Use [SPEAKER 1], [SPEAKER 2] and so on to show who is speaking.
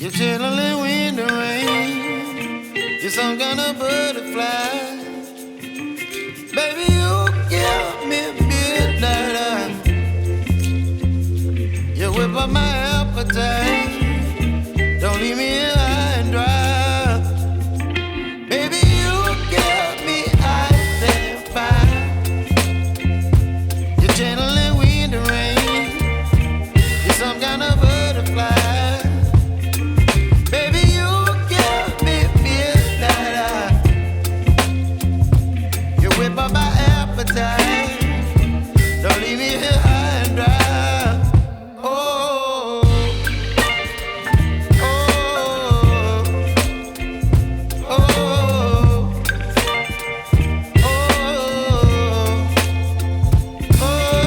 [SPEAKER 1] You're chilling in the rain. You're some kind of butterfly. Baby, you give me midnight. You whip up my appetite. Don't leave me here high and dry. Baby, you give me ice and fire. You're channeling wind and rain. You're some kind of butterfly. Baby, you give me midnight. You whip up my appetite. Don't leave me here